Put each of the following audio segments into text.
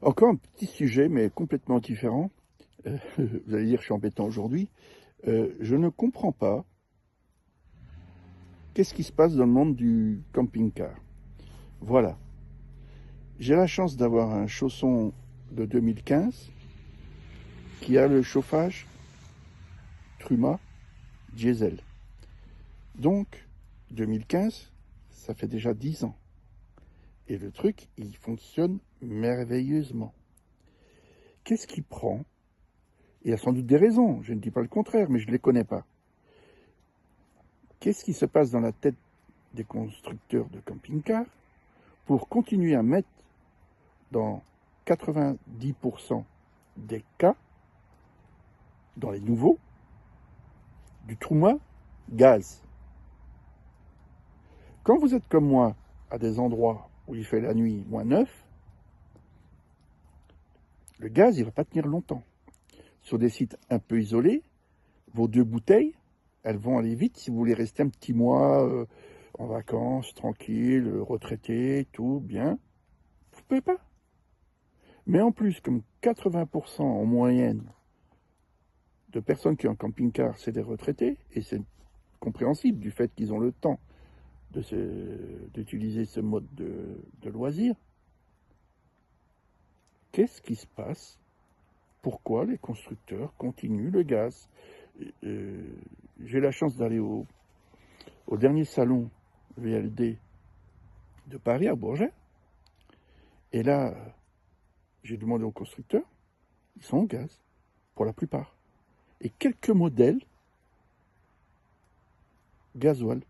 Encore un petit sujet, mais complètement différent. Vous allez dire que je suis embêtant aujourd'hui. Je ne comprends pas qu'est-ce qui se passe dans le monde du camping-car. Voilà. J'ai la chance d'avoir un chausson de 2015 qui a le chauffage Truma diesel. Donc, 2015, ça fait déjà 10 ans. Et le truc, il fonctionne merveilleusement. Qu'est-ce qui prend? Il y a sans doute des raisons, je ne dis pas le contraire, mais je ne les connais pas. Qu'est-ce qui se passe dans la tête des constructeurs de camping-cars pour continuer à mettre dans 90% des cas, dans les nouveaux, du Truma gaz? Quand vous êtes comme moi à des endroits où il fait la nuit -9, le gaz, il ne va pas tenir longtemps. Sur des sites un peu isolés, vos 2 bouteilles, elles vont aller vite si vous voulez rester un petit mois en vacances, tranquille, retraité, tout bien. Vous ne pouvez pas. Mais en plus, comme 80% en moyenne de personnes qui ont un camping-car, c'est des retraités, et c'est compréhensible du fait qu'ils ont le temps d'utiliser ce mode de loisir. Qu'est-ce qui se passe? Pourquoi les constructeurs continuent le gaz? J'ai la chance d'aller au dernier salon VLD de Paris, à Bourget. Et là, j'ai demandé aux constructeurs, ils sont au gaz, pour la plupart. Et quelques modèles gasoil.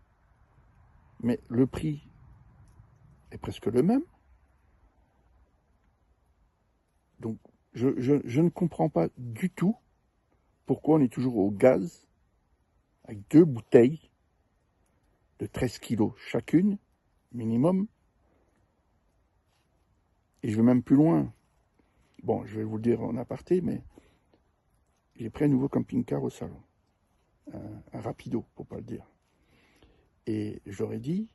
Mais le prix est presque le même. Donc, je ne comprends pas du tout pourquoi on est toujours au gaz avec 2 bouteilles de 13 kilos chacune, minimum. Et je vais même plus loin. Bon, je vais vous le dire en aparté, mais j'ai pris un nouveau camping-car au salon. Un rapido, pour pas le dire. Et j'aurais dit,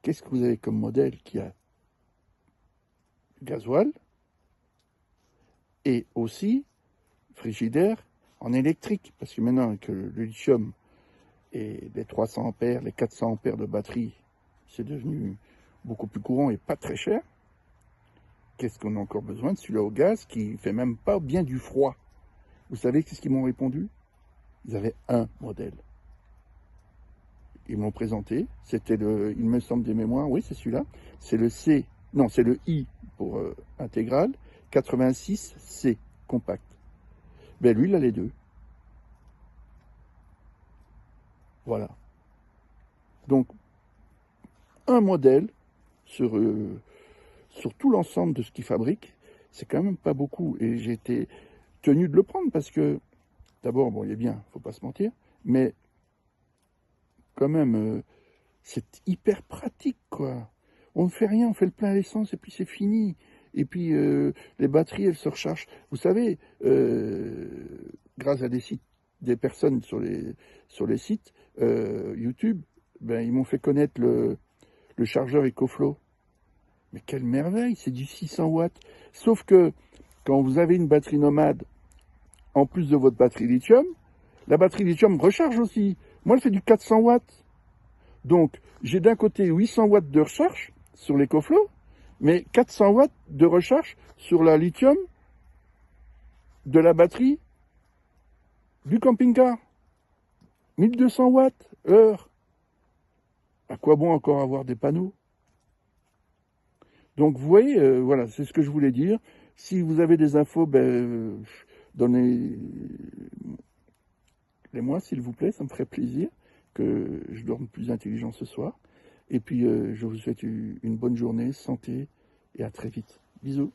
qu'est-ce que vous avez comme modèle qui a gasoil et aussi frigidaire en électrique? Parce que maintenant, avec le lithium et les 300 ampères, les 400 ampères de batterie, c'est devenu beaucoup plus courant et pas très cher. Qu'est-ce qu'on a encore besoin de celui-là au gaz qui fait même pas bien du froid? Vous savez qu'est-ce qu'ils m'ont répondu? Ils avaient un modèle. Ils m'ont présenté, c'était il me semble des mémoires, oui c'est celui-là, c'est le C, non c'est le I pour intégral, 86C compact. Ben lui il a les 2. Voilà. Donc un modèle sur tout l'ensemble de ce qu'il fabrique, c'est quand même pas beaucoup. Et j'ai été tenu de le prendre parce que, d'abord, bon, il est bien, faut pas se mentir, mais quand même, c'est hyper pratique, quoi. On ne fait rien, on fait le plein à l'essence et puis c'est fini. Et puis les batteries, elles se rechargent. Vous savez, grâce à des personnes sur les sites YouTube, ben, ils m'ont fait connaître le chargeur EcoFlow. Mais quelle merveille, c'est du 600 watts. Sauf que quand vous avez une batterie nomade, en plus de votre batterie lithium, la batterie lithium recharge aussi. Moi, elle fait du 400 watts. Donc, j'ai d'un côté 800 watts de recharge sur l'EcoFlow, mais 400 watts de recharge sur la lithium de la batterie du camping-car. 1200 watts heure. À quoi bon encore avoir des panneaux? Donc, vous voyez, voilà, c'est ce que je voulais dire. Si vous avez des infos, ben, donnez-les-moi, s'il vous plaît, ça me ferait plaisir que je dorme plus intelligent ce soir. Et puis, je vous souhaite une bonne journée, santé, et à très vite. Bisous.